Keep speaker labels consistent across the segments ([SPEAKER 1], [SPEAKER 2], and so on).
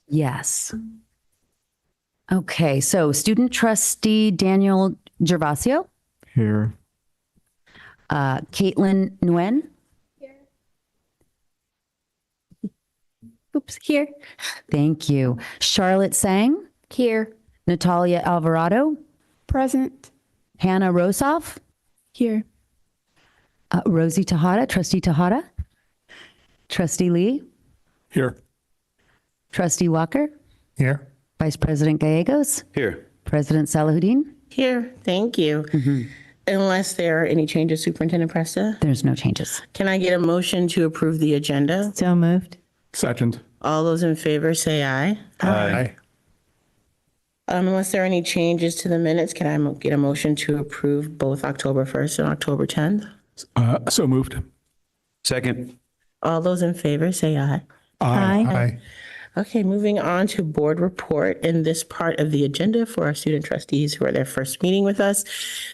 [SPEAKER 1] Yes. Okay, so student trustee Daniel Gervasio.
[SPEAKER 2] Here.
[SPEAKER 1] Caitlin Nguyen. Here. Oops, here. Thank you. Charlotte Sang. Here. Natalia Alvarado.
[SPEAKER 3] Present.
[SPEAKER 1] Hannah Rosoff.
[SPEAKER 3] Here.
[SPEAKER 1] Rosie Tejada, trustee Tejada. Trustee Lee.
[SPEAKER 2] Here.
[SPEAKER 1] Trustee Walker.
[SPEAKER 2] Here.
[SPEAKER 1] Vice President Gallegos.
[SPEAKER 4] Here.
[SPEAKER 1] President Salahuddin.
[SPEAKER 5] Here, thank you. Unless there are any changes, Superintendent Presta,
[SPEAKER 1] There's no changes.
[SPEAKER 5] can I get a motion to approve the agenda?
[SPEAKER 3] So moved.
[SPEAKER 2] Second.
[SPEAKER 5] All those in favor say aye.
[SPEAKER 2] Aye.
[SPEAKER 5] Unless there are any changes to the minutes, can I get a motion to approve both October 1st and October 10th?
[SPEAKER 2] So moved.
[SPEAKER 4] Second.
[SPEAKER 5] All those in favor say aye.
[SPEAKER 3] Aye.
[SPEAKER 5] Okay, moving on to board report in this part of the agenda for our student trustees who are their first meeting with us.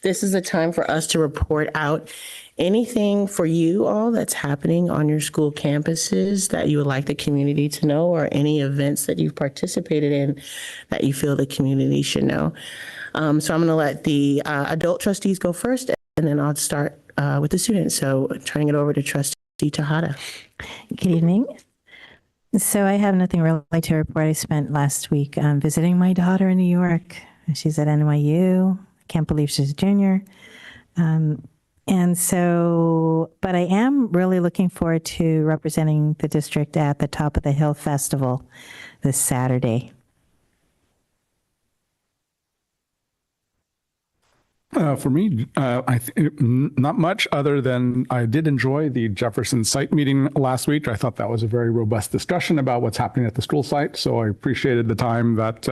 [SPEAKER 5] This is a time for us to report out anything for you all that's happening on your school campuses that you would like the community to know, or any events that you've participated in that you feel the community should know. So I'm going to let the adult trustees go first, and then I'll start with the students. So turning it over to Trustee Tejada.
[SPEAKER 3] Good evening. So I have nothing really to report. I spent last week visiting my daughter in New York. She's at NYU. I can't believe she's a junior. And so, but I am really looking forward to representing the district at the Top of the Hill Festival this Saturday.
[SPEAKER 2] For me, not much other than I did enjoy the Jefferson site meeting last week. I thought that was a very robust discussion about what's happening at the school site. So I appreciated the time that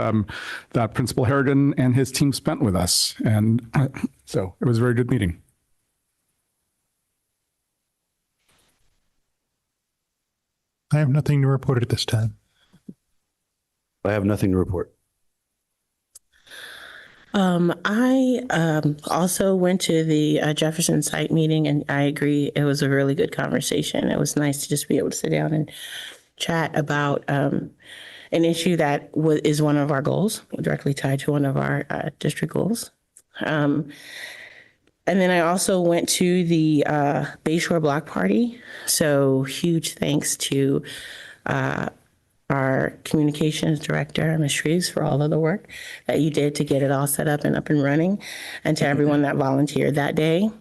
[SPEAKER 2] that Principal Harrigan and his team spent with us. And so it was a very good meeting.
[SPEAKER 6] I have nothing to report at this time.
[SPEAKER 4] I have nothing to report.
[SPEAKER 5] I also went to the Jefferson site meeting, and I agree, it was a really good conversation. It was nice to just be able to sit down and chat about an issue that is one of our goals, directly tied to one of our district goals. And then I also went to the Bayshore Block Party. So huge thanks to our communications director, Ms. Shreves, for all of the work that you did to get it all set up and running, and to everyone that volunteered that day.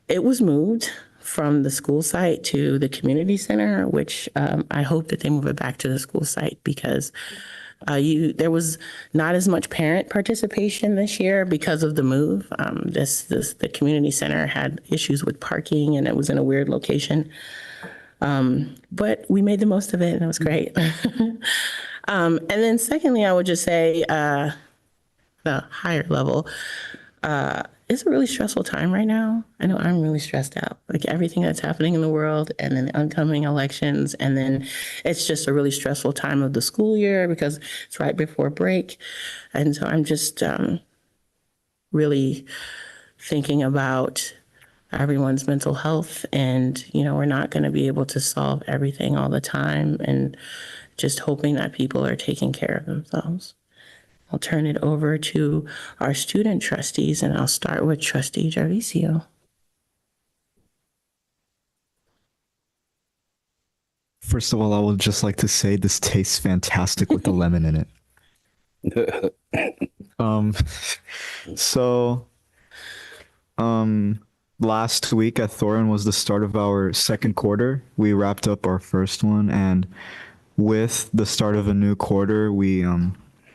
[SPEAKER 5] It was moved from the school site to the community center, which I hope that they move it back to the school site, because there was not as much parent participation this year because of the move. The community center had issues with parking, and it was in a weird location. But we made the most of it, and it was great. And then secondly, I would just say the higher level, it's a really stressful time right now. I know I'm really stressed out, like everything that's happening in the world, and then the upcoming elections. And then it's just a really stressful time of the school year because it's right before break. And so I'm just really thinking about everyone's mental health, and we're not going to be able to solve everything all the time, and just hoping that people are taking care of themselves. I'll turn it over to our student trustees, and I'll start with Trustee Gervasio.
[SPEAKER 7] First of all, I would just like to say this tastes fantastic with the lemon in it. Last week at Thorin was the start of our second quarter. We wrapped up our first one, and with the start of a new quarter, we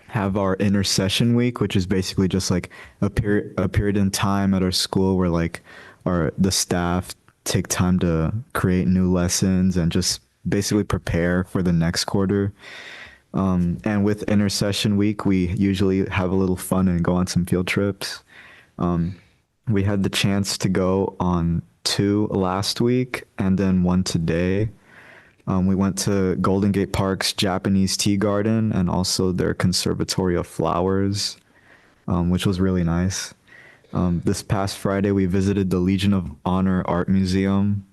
[SPEAKER 7] have our intercession week, which is basically just like a period in time at our school where like the staff take time to create new lessons and just basically prepare for the next quarter. And with intercession week, we usually have a little fun and go on some field trips. We had the chance to go on 2 last week and then 1 today. We went to Golden Gate Park's Japanese Tea Garden and also their Conservatory of Flowers, which was really nice. This past Friday, we visited the Legion of Honor Art Museum.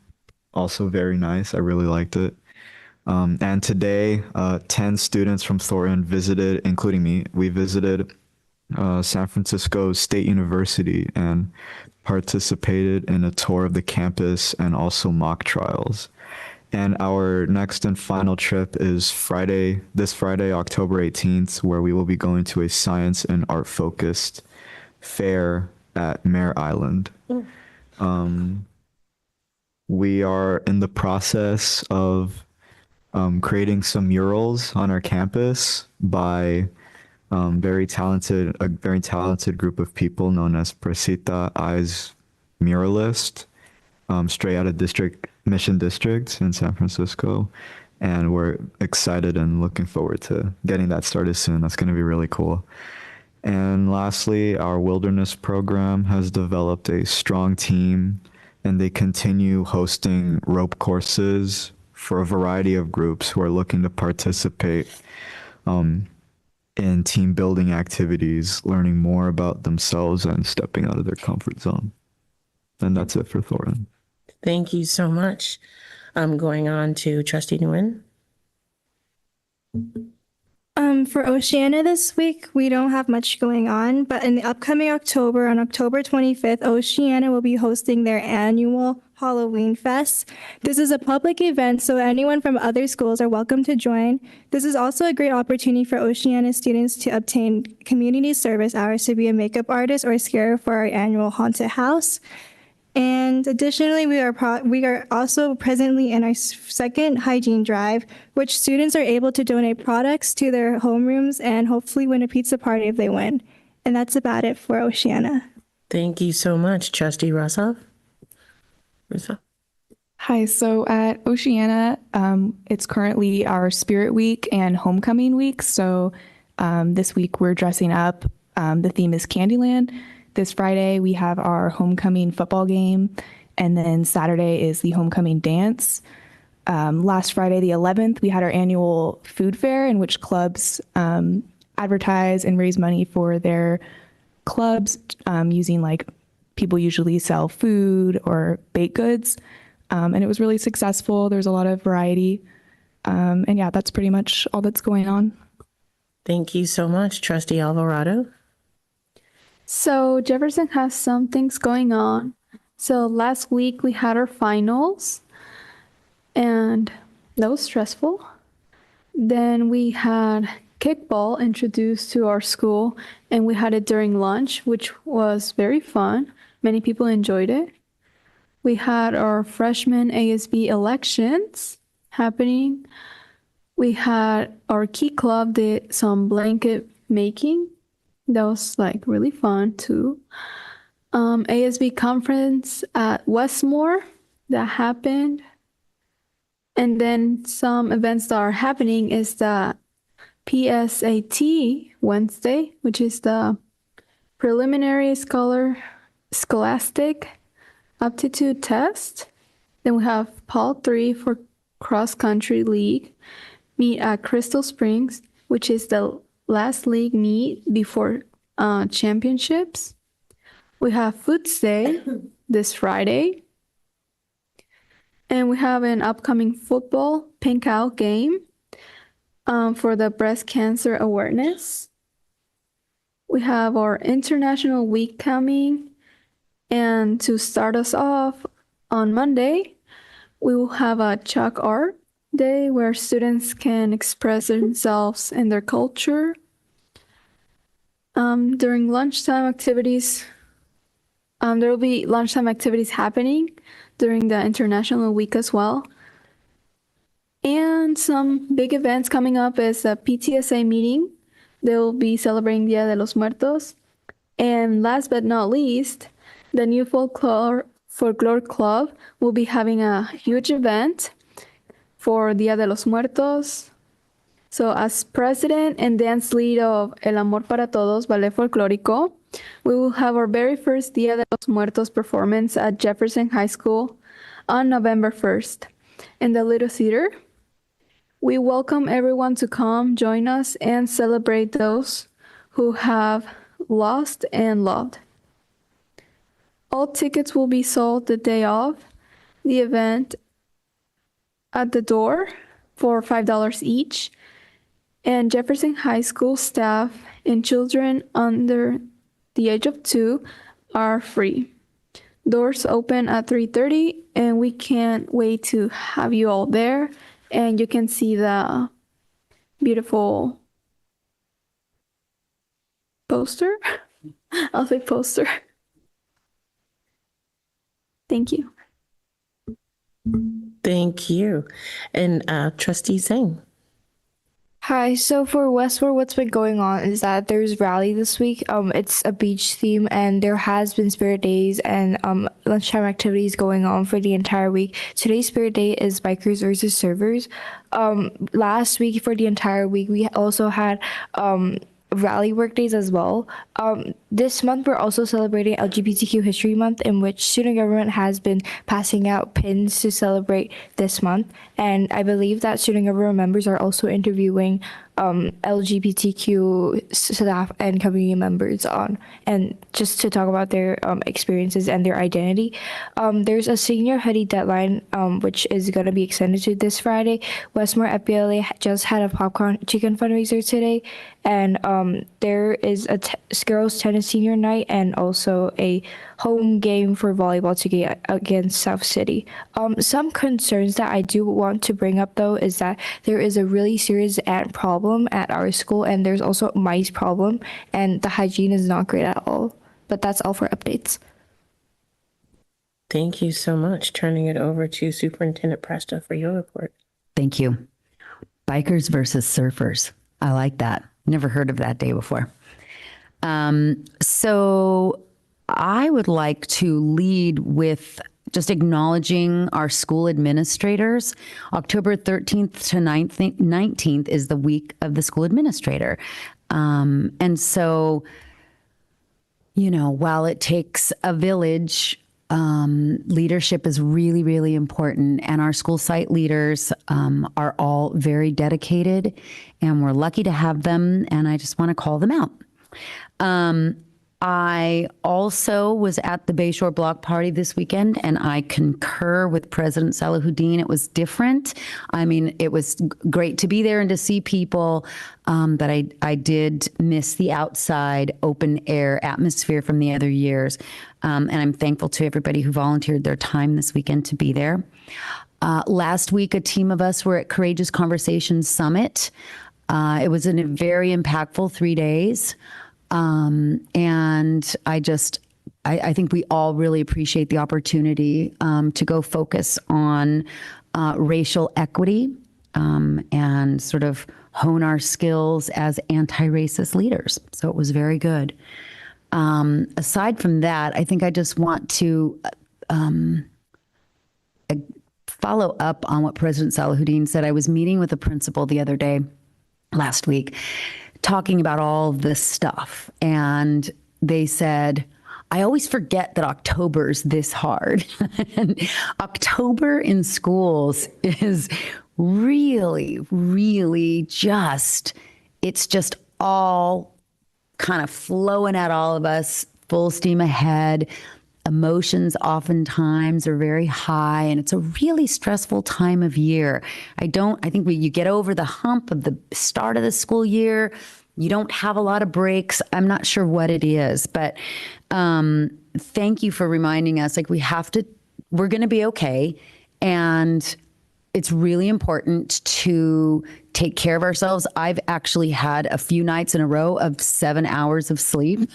[SPEAKER 7] Also very nice. I really liked it. And today, 10 students from Thornton visited, including me, we visited San Francisco State University and participated in a tour of the campus and also mock trials. And our next and final trip is this Friday, October 18th, where we will be going to a science and art focused fair at Mare Island. We are in the process of creating some murals on our campus by a very talented group of people known as Presita Eyes Muralist, straight out of Mission District in San Francisco. And we're excited and looking forward to getting that started soon. That's going to be really cool. And lastly, our wilderness program has developed a strong team, and they continue hosting rope courses for a variety of groups who are looking to participate in team building activities, learning more about themselves and stepping out of their comfort zone. And that's it for Thornton.
[SPEAKER 5] Thank you so much. I'm going on to Trustee Nguyen.
[SPEAKER 8] For Oceana this week, we don't have much going on, but in the upcoming October, on October 25th, Oceana will be hosting their annual Halloween Fest. This is a public event, so anyone from other schools are welcome to join. This is also a great opportunity for Oceana students to obtain community service hours to be a makeup artist or scarer for our annual haunted house. And additionally, we are also presently in our second hygiene drive, which students are able to donate products to their homerooms and hopefully win a pizza party if they win. And that's about it for Oceana.
[SPEAKER 5] Thank you so much, Trustee Rossoff.
[SPEAKER 9] Hi, so at Oceana, it's currently our Spirit Week and Homecoming Week. So this week we're dressing up. The theme is Candyland. This Friday, we have our homecoming football game, and then Saturday is the homecoming dance. Last Friday, the 11th, we had our annual food fair in which clubs advertise and raise money for their clubs using like people usually sell food or baked goods. And it was really successful. There's a lot of variety. And yeah, that's pretty much all that's going on.
[SPEAKER 5] Thank you so much, Trustee Alvarado.
[SPEAKER 10] So Jefferson has some things going on. So last week we had our finals and that was stressful. Then we had kickball introduced to our school and we had it during lunch, which was very fun. Many people enjoyed it. We had our freshman ASB elections happening. We had our Key Club did some blanket making. That was like really fun too. ASB conference at Westmore that happened. And then some events that are happening is the PSAT Wednesday, which is the preliminary scholastic aptitude test. Then we have Paul 3 for cross country league meet at Crystal Springs, which is the last league meet before championships. We have Foods Day this Friday. And we have an upcoming football pink out game for the breast cancer awareness. We have our International Week coming. And to start us off on Monday, we will have a chalk art day where students can express themselves and their culture. During lunchtime activities, there will be lunchtime activities happening during the International Week as well. And some big events coming up is a PTSA meeting. They will be celebrating Dia de los Muertos. And last but not least, the new folklore club will be having a huge event for Dia de los Muertos. So as president and dance lead of El Amor para Todos Ballet Folclórico, we will have our very first Dia de los Muertos performance at Jefferson High School on November 1st in the Little Theater. We welcome everyone to come join us and celebrate those who have lost and loved. All tickets will be sold the day of the event at the door for $5 each. And Jefferson High School staff and children under the age of 2 are free. Doors open at 3:30, and we can't wait to have you all there. And you can see the beautiful poster. I'll say poster. Thank you.
[SPEAKER 5] Thank you. And Trustee Singh.
[SPEAKER 8] Hi, so for Westward, what's been going on is that there's rally this week. It's a beach theme, and there has been Spirit Days and lunchtime activities going on for the entire week. Today's Spirit Day is Bikers versus Servers. Last week, for the entire week, we also had rally work days as well. This month, we're also celebrating LGBTQ History Month, in which student government has been passing out pins to celebrate this month. And I believe that student government members are also interviewing LGBTQ staff and community members and just to talk about their experiences and their identity. There's a senior hoodie deadline, which is going to be extended to this Friday. Westmore FBLA just had a popcorn chicken fundraiser today, and there is a girls tennis senior night and also a home game for volleyball against South City. Some concerns that I do want to bring up, though, is that there is a really serious ant problem at our school, and there's also a mice problem, and the hygiene is not great at all. But that's all for updates.
[SPEAKER 5] Thank you so much. Turning it over to Superintendent Presta for your report.
[SPEAKER 1] Thank you. Bikers versus surfers. I like that. Never heard of that day before. So I would like to lead with just acknowledging our school administrators. October 13th to 19th is the week of the school administrator. And so, you know, while it takes a village, leadership is really, really important. And our school site leaders are all very dedicated, and we're lucky to have them. And I just want to call them out. I also was at the Bayshore Block Party this weekend, and I concur with President Salahuddin. It was different. I mean, it was great to be there and to see people, but I did miss the outside open air atmosphere from the other years. And I'm thankful to everybody who volunteered their time this weekend to be there. Last week, a team of us were at Courageous Conversations Summit. It was a very impactful 3 days. And I think we all really appreciate the opportunity to go focus on racial equity and sort of hone our skills as anti-racist leaders. So it was very good. Aside from that, I think I just want to follow up on what President Salahuddin said. I was meeting with a principal the other day, last week, talking about all this stuff. And they said, I always forget that October's this hard. And October in schools is really, really it's just all kind of flowing at all of us, full steam ahead. Emotions oftentimes are very high, and it's a really stressful time of year. I think you get over the hump of the start of the school year. You don't have a lot of breaks. I'm not sure what it is, but thank you for reminding us, like, we're going to be okay. And it's really important to take care of ourselves. I've actually had a few nights in a row of 7 hours of sleep,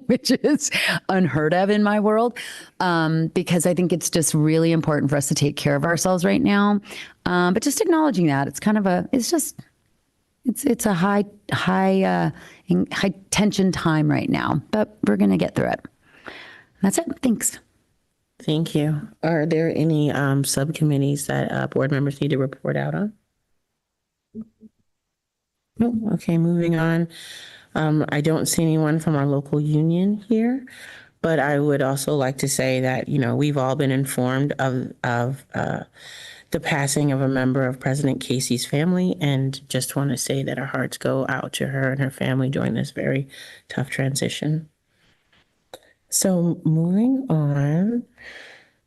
[SPEAKER 1] which is unheard of in my world, because I think it's just really important for us to take care of ourselves right now. But just acknowledging that it's kind of it's a high tension time right now, but we're going to get through it. That's it. Thanks.
[SPEAKER 5] Thank you. Are there any subcommittees that board members need to report out on? No. Okay, moving on. I don't see anyone from our local union here, but I would also like to say that, you know, we've all been informed of the passing of a member of President Casey's family, and just want to say that our hearts go out to her and her family during this very tough transition. So moving on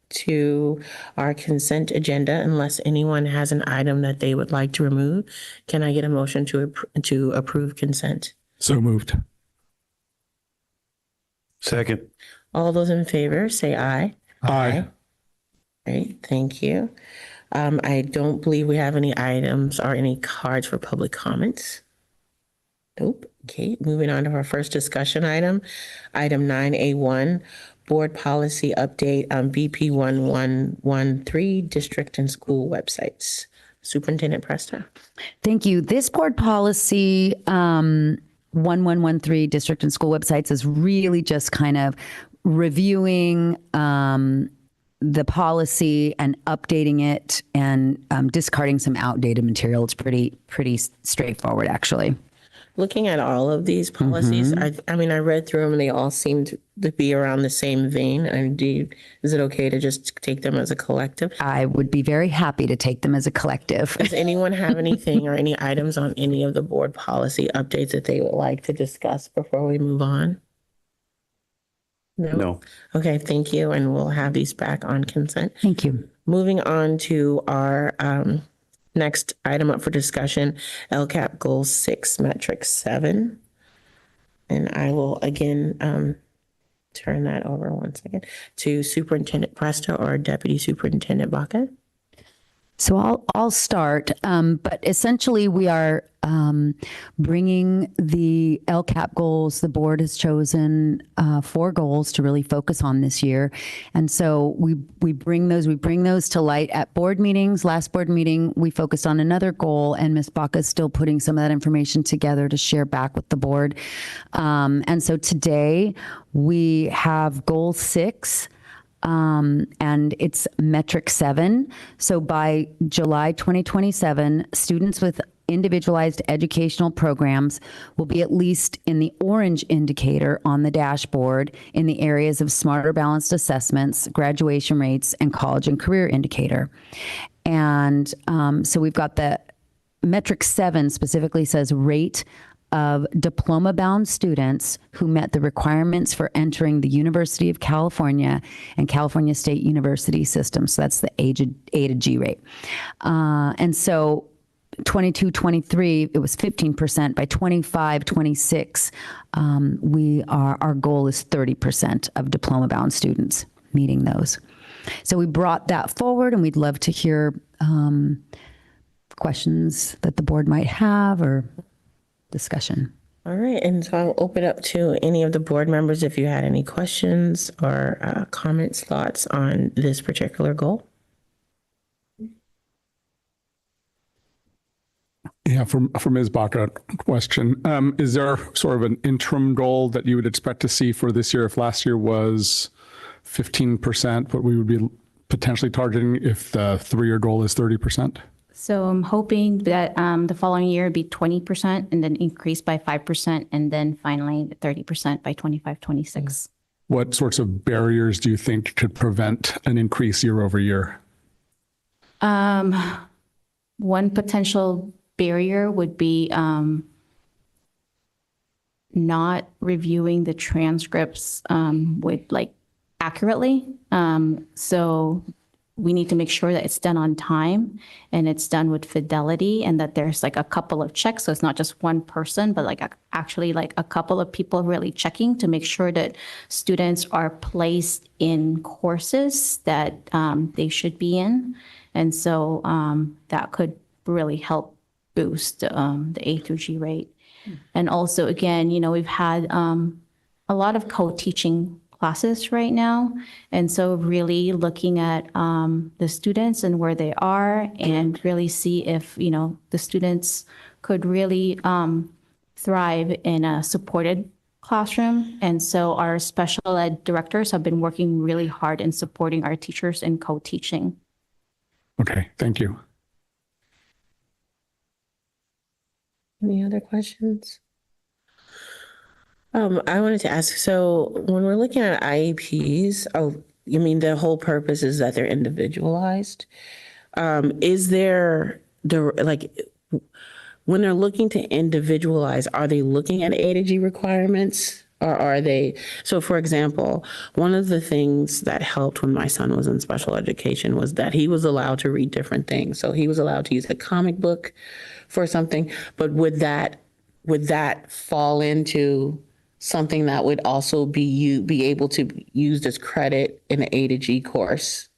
[SPEAKER 5] to our consent agenda, unless anyone has an item that they would like to remove, can I get a motion to approve consent?
[SPEAKER 2] So moved.
[SPEAKER 4] Second.
[SPEAKER 5] All those in favor, say aye.
[SPEAKER 2] Aye.
[SPEAKER 5] Great, thank you. I don't believe we have any items or any cards for public comments. Nope. Okay, moving on to our first discussion item, item 9A1, board policy update on BP 1113, district and school websites. Superintendent Presta.
[SPEAKER 1] Thank you. This board policy 1113 district and school websites is really just kind of reviewing the policy and updating it and discarding some outdated material. It's pretty straightforward, actually.
[SPEAKER 5] Looking at all of these policies, I mean, I read through them and they all seemed to be around the same vein. And is it okay to just take them as a collective?
[SPEAKER 1] I would be very happy to take them as a collective.
[SPEAKER 5] Does anyone have anything or any items on any of the board policy updates that they would like to discuss before we move on?
[SPEAKER 4] No.
[SPEAKER 5] Okay, thank you. And we'll have these back on consent.
[SPEAKER 1] Thank you.
[SPEAKER 5] Moving on to our next item up for discussion, LCAP Goal 6, Metric 7. And I will again turn that over one second to Superintendent Presta or Deputy Superintendent Baca.
[SPEAKER 1] So I'll start, but essentially we are bringing the LCAP goals. The board has chosen 4 goals to really focus on this year, and so we bring those to light at board meetings. Last board meeting we focused on another goal, and Ms. Baca is still putting some of that information together to share back with the board. And so today we have Goal 6. And it's metric 7. So by July 2027, students with individualized educational programs will be at least in the orange indicator on the dashboard in the areas of smarter balanced assessments, graduation rates, and college and career indicator. And so we've got the metric 7 specifically says rate of diploma-bound students who met the requirements for entering the University of California and California State University system. So that's the A to G rate. And so 22-23, it was 15%. By 25-26, our goal is 30% of diploma-bound students meeting those. So we brought that forward, and we'd love to hear questions that the board might have or discussion.
[SPEAKER 5] All right, and so I'll open up to any of the board members if you had any questions or comments, thoughts on this particular goal.
[SPEAKER 2] Yeah, for Ms. Baca, question. Is there sort of an interim goal that you would expect to see for this year? If last year was 15%, what we would be potentially targeting if the 3-year goal is 30%?
[SPEAKER 11] So I'm hoping that the following year would be 20% and then increase by 5% and then finally 30% by 25-26.
[SPEAKER 2] What sorts of barriers do you think could prevent an increase year over year?
[SPEAKER 11] One potential barrier would be not reviewing the transcripts accurately. So we need to make sure that it's done on time and it's done with fidelity and that there's like a couple of checks. So it's not just one person, but actually a couple of people really checking to make sure that students are placed in courses that they should be in. And so that could really help boost the A through G rate. And also, again, we've had a lot of co-teaching classes right now. And so really looking at the students and where they are and really see if, the students could really thrive in a supported classroom. And so our special ed directors have been working really hard in supporting our teachers in co-teaching.
[SPEAKER 2] Okay, thank you.
[SPEAKER 5] Any other questions? I wanted to ask, so when we're looking at IEPs, the whole purpose is that they're individualized. Is there when they're looking to individualize, are they looking at A to G requirements Or are they, so for example, one of the things that helped when my son was in special education was that he was allowed to read different things. So he was allowed to use a comic book for something, but would that fall into something that would also be able to be used as credit in an A to G course?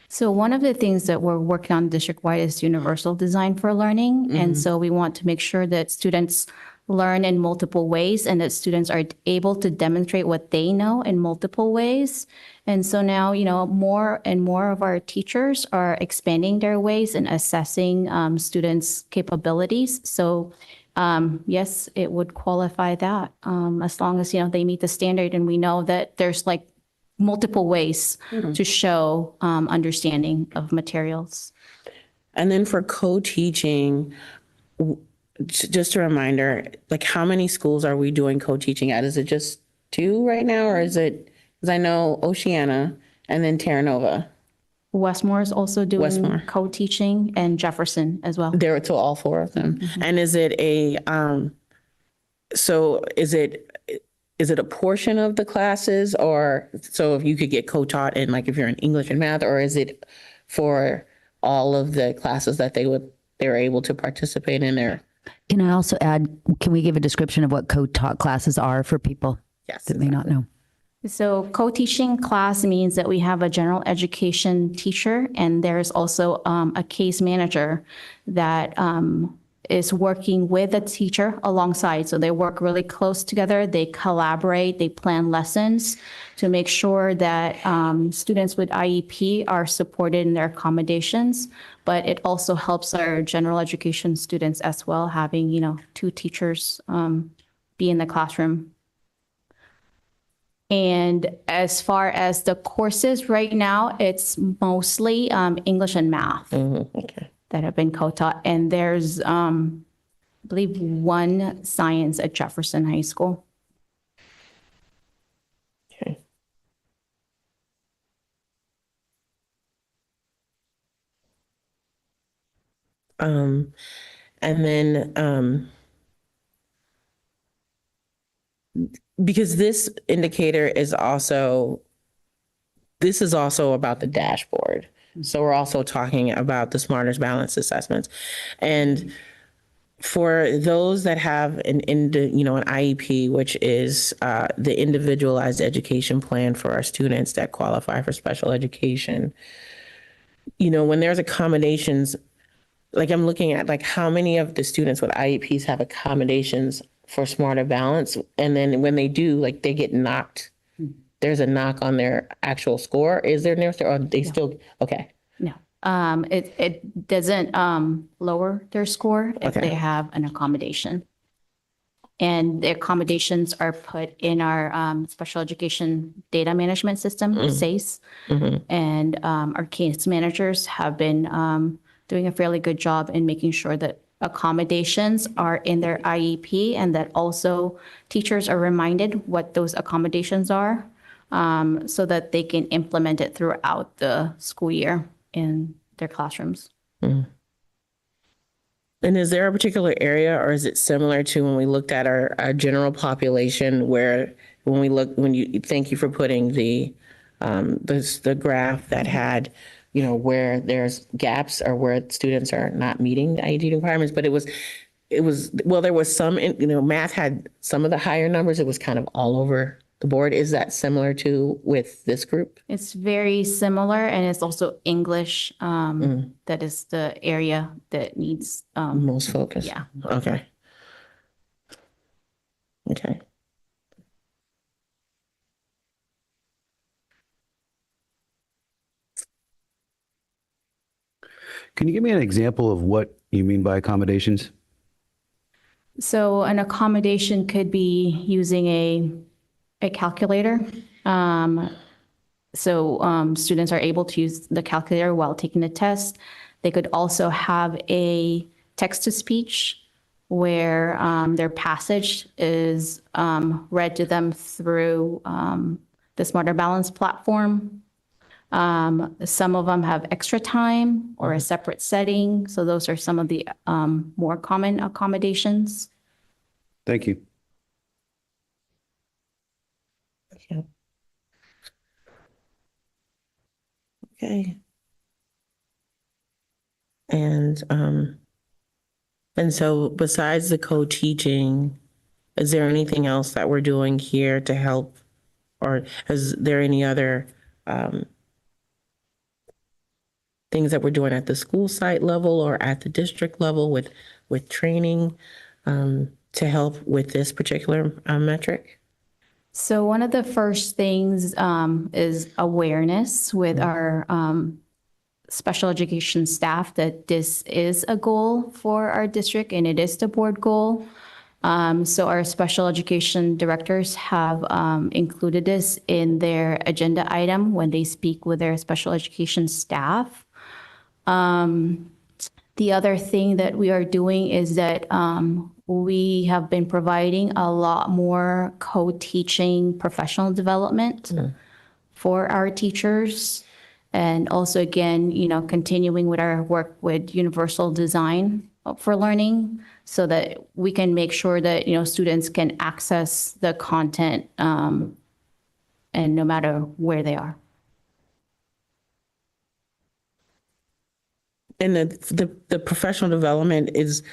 [SPEAKER 11] So one of the things that we're working on district-wide is universal design for learning. And so we want to make sure that students learn in multiple ways and that students are able to demonstrate what they know in multiple ways. And so now, more and more of our teachers are expanding their ways and assessing students' capabilities. So yes, it would qualify that as long as, they meet the standard and we know that there's like multiple ways to show understanding of materials.
[SPEAKER 5] And then for co-teaching, just a reminder, like how many schools are we doing co-teaching at? Is it just 2 right now, or is it, because I know Oceana and then Terra Nova.
[SPEAKER 11] Westmore is also doing
[SPEAKER 5] Westmore.
[SPEAKER 11] co-teaching, and Jefferson as well.
[SPEAKER 5] There to all 4 of them. And is it is it a portion of the classes, or so if you could get co-taught in, like if you're in English and math, or is it for all of the classes that they're able to participate in there?
[SPEAKER 1] Can I also add, can we give a description of what co-taught classes are for people that may not know?
[SPEAKER 11] So co-teaching class means that we have a general education teacher, and there's also a case manager that is working with a teacher alongside. So they work really close together. They collaborate. They plan lessons to make sure that students with IEP are supported in their accommodations. But it also helps our general education students as well, having 2 teachers be in the classroom. And as far as the courses right now, it's mostly English and math that have been co-taught. And there's, I believe, 1 science at Jefferson High School.
[SPEAKER 5] Okay. And then, because this indicator is also about the dashboard. So we're also talking about the Smartest Balance assessments. And for those that have an IEP, which is the individualized education plan for our students that qualify for special education, when there's accommodations, like I'm looking at like how many of the students with IEPs have accommodations for Smarter Balance, and then when they do, like they get knocked. There's a knock on their actual score. Is there near, or are they still okay?
[SPEAKER 11] No, it doesn't lower their score if they have an accommodation. And the accommodations are put in our special education data management system, SACE. And our case managers have been doing a fairly good job in making sure that accommodations are in their IEP, and that also teachers are reminded what those accommodations are, so that they can implement it throughout the school year in their classrooms.
[SPEAKER 5] And is there a particular area, or is it similar to when we looked at our general population, where thank you for putting the graph that had, where there's gaps or where students are not meeting the IEP requirements, but there was some, math had some of the higher numbers. It was kind of all over the board. Is that similar to with this group?
[SPEAKER 11] It's very similar, and it's also English. That is the area that needs
[SPEAKER 5] most focus.
[SPEAKER 11] Yeah.
[SPEAKER 5] Okay. Okay.
[SPEAKER 4] Can you give me an example of what you mean by accommodations?
[SPEAKER 11] So an accommodation could be using a calculator. So students are able to use the calculator while taking the test. They could also have a text-to-speech where their passage is read to them through the Smarter Balance platform. Some of them have extra time or a separate setting. So those are some of the more common accommodations.
[SPEAKER 4] Thank you.
[SPEAKER 5] Yep. Okay. And so besides the co-teaching, is there anything else that we're doing here to help, or is there any other things that we're doing at the school site level or at the district level with training to help with this particular metric?
[SPEAKER 11] So one of the first things is awareness with our special education staff that this is a goal for our district and it is the board goal. So our special education directors have included this in their agenda item when they speak with their special education staff. The other thing that we are doing is that we have been providing a lot more co-teaching professional development for our teachers. And also, again, continuing with our work with universal design for learning so that we can make sure that, students can access the content and no matter where they are.
[SPEAKER 5] And the professional development is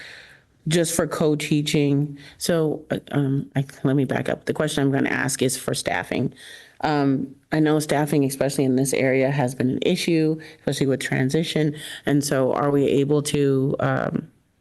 [SPEAKER 5] just for co-teaching. So let me back up. The question I'm going to ask is for staffing. I know staffing, especially in this area, has been an issue, especially with transition. And so are we able to,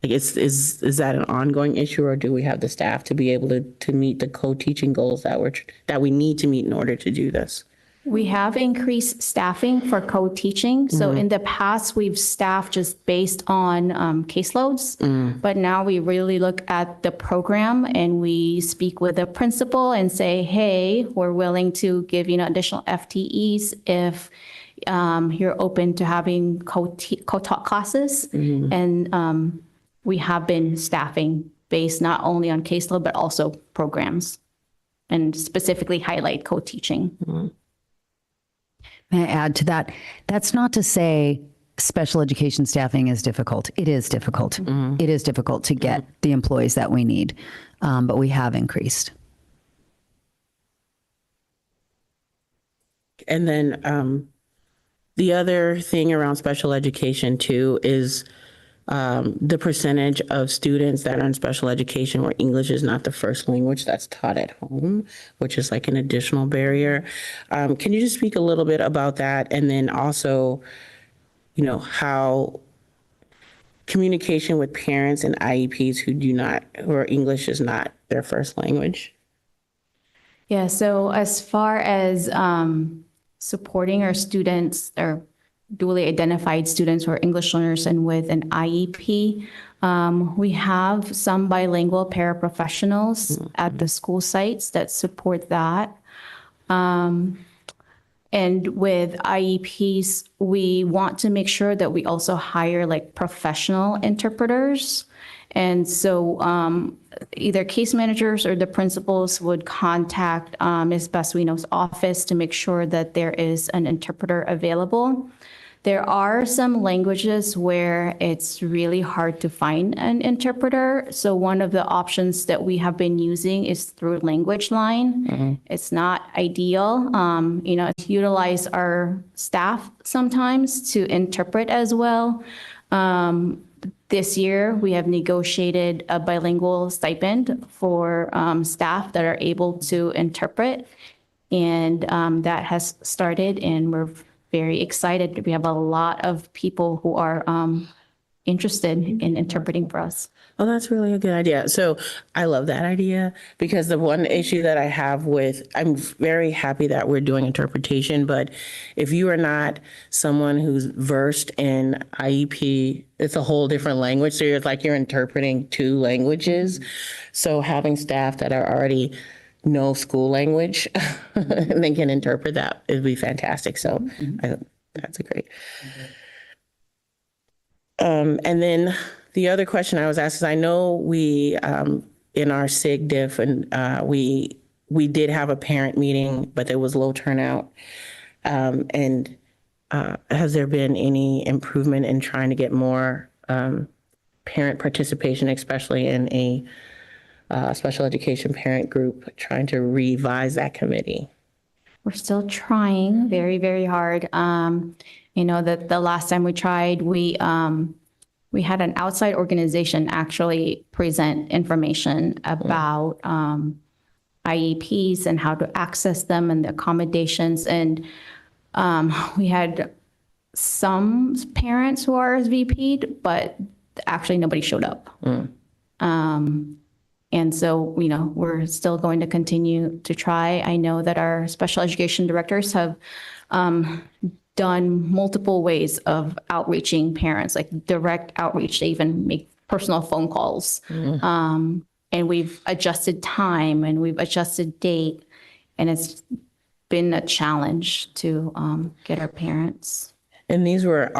[SPEAKER 5] is that an ongoing issue, or do we have the staff to be able to meet the co-teaching goals that we need to meet in order to do this?
[SPEAKER 11] We have increased staffing for co-teaching. So in the past, we've staffed just based on caseloads, but now we really look at the program and we speak with the principal and say, hey, we're willing to give additional FTEs if you're open to having co-taught classes. And we have been staffing based not only on caseload, but also programs, and specifically highlight co-teaching.
[SPEAKER 1] May I add to that? That's not to say special education staffing is difficult. It is difficult. It is difficult to get the employees that we need, but we have increased.
[SPEAKER 5] And then the other thing around special education too is the percentage of students that are in special education where English is not the first language that's taught at home, which is like an additional barrier. Can you just speak a little bit about that? And then also, how communication with parents and IEPs who are English is not their first language?
[SPEAKER 11] Yeah, so as far as supporting our students or dually identified students who are English learners and with an IEP, we have some bilingual paraprofessionals at the school sites that support that. And with IEPs, we want to make sure that we also hire professional interpreters. And so either case managers or the principals would contact Ms. Basuino's office to make sure that there is an interpreter available. There are some languages where it's really hard to find an interpreter. So one of the options that we have been using is through Language Line. It's not ideal. Utilize our staff sometimes to interpret as well. This year, we have negotiated a bilingual stipend for staff that are able to interpret. And that has started, and we're very excited. We have a lot of people who are interested in interpreting for us.
[SPEAKER 5] Oh, that's really a good idea. So I love that idea, because the one issue that I have I'm very happy that we're doing interpretation, but if you are not someone who's versed in IEP, it's a whole different language. So you're interpreting two languages. So having staff that are already know school language and they can interpret that, it'd be fantastic. So that's a great. And then the other question I was asked is, I know we, in our SIG diff, and we did have a parent meeting, but there was low turnout. And has there been any improvement in trying to get more parent participation, especially in a special education parent group, trying to revise that committee?
[SPEAKER 11] we're still trying very, very hard. You know, that the last time we tried, we had an outside organization actually present information about IEPs and how to access them and the accommodations. And we had some parents who RSVP'd, but actually nobody showed up. And so, you know, we're still going to continue to try. I know that our special education directors have done multiple ways of outreaching parents, like direct outreach. They even make personal phone calls. And we've adjusted time and we've adjusted date. And it's been a challenge to get our parents.
[SPEAKER 5] And these were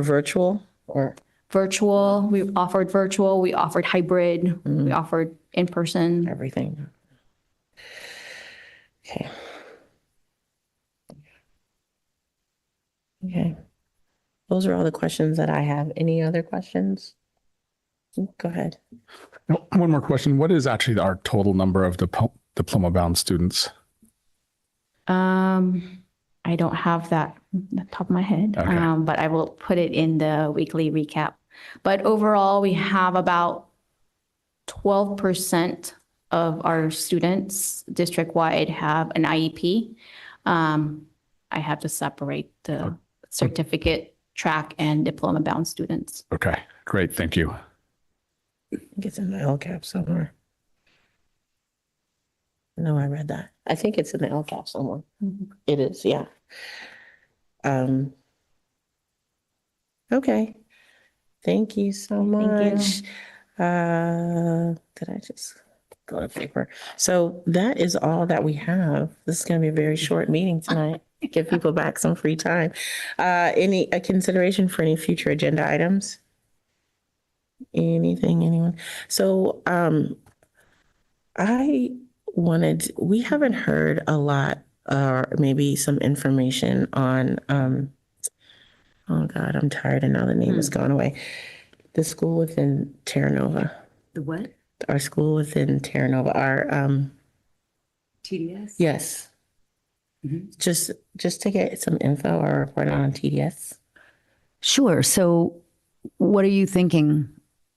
[SPEAKER 5] virtual or?
[SPEAKER 11] Virtual, we offered virtual, we offered hybrid, we offered in-person.
[SPEAKER 5] Everything. Okay. Okay. Those are all the questions that I have. Any other questions? Go ahead.
[SPEAKER 2] One more question. What is actually our total number of diploma-bound students?
[SPEAKER 11] I don't have that on the top of my head,
[SPEAKER 2] Okay.
[SPEAKER 11] but I will put it in the weekly recap. But overall, we have about 12% of our students district-wide have an IEP. I have to separate the certificate, track, and diploma-bound students.
[SPEAKER 2] Okay, great. Thank you.
[SPEAKER 5] I think it's in the LCAP somewhere. No, I read that. I think it's in the LCAP somewhere. It is, yeah. Okay. Thank you so much. Did I just go to paper? So that is all that we have. This is going to be a very short meeting tonight. Give people back some free time. Any consideration for any future agenda items? Anyone? So we haven't heard a lot or maybe some information on, oh God, I'm tired and now the name has gone away. The school within Terra Nova.
[SPEAKER 1] The what?
[SPEAKER 5] Our school within Terra Nova, our,
[SPEAKER 1] TDS?
[SPEAKER 5] yes. Just to get some info or report on TDS.
[SPEAKER 1] Sure. So what are you thinking?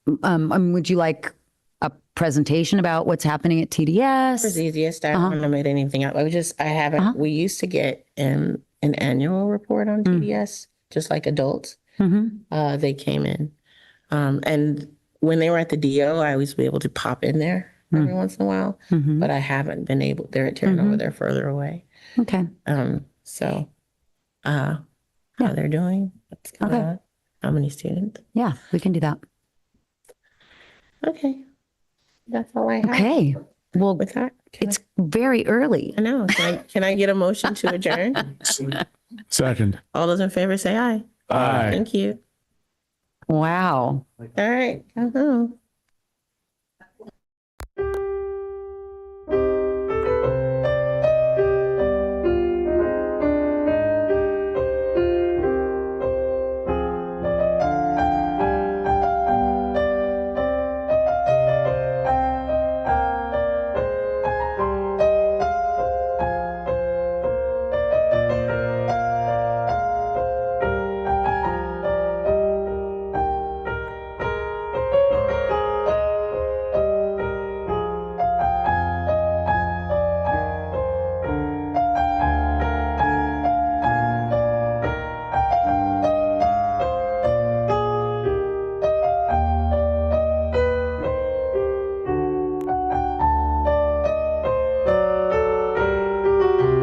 [SPEAKER 1] Would you like a presentation about what's happening at TDS?
[SPEAKER 5] It's easiest. I don't want to make anything up. I haven't, we used to get an annual report on TDS, just like adults. They came in. And when they were at the DO, I was able to pop in there every once in a while, but I haven't been able, they're at Terra Nova, they're further away.
[SPEAKER 1] Okay.
[SPEAKER 5] So, how they're doing, what's going on, how many students?
[SPEAKER 1] Yeah, we can do that.
[SPEAKER 5] Okay. That's all I have.
[SPEAKER 1] Okay. Well,
[SPEAKER 5] With that,
[SPEAKER 1] it's very early.
[SPEAKER 5] I know. Can I get a motion to adjourn?
[SPEAKER 2] Second.
[SPEAKER 5] All those in favor say aye.
[SPEAKER 2] Aye.
[SPEAKER 5] Thank you.
[SPEAKER 1] Wow.
[SPEAKER 5] All right. Go home.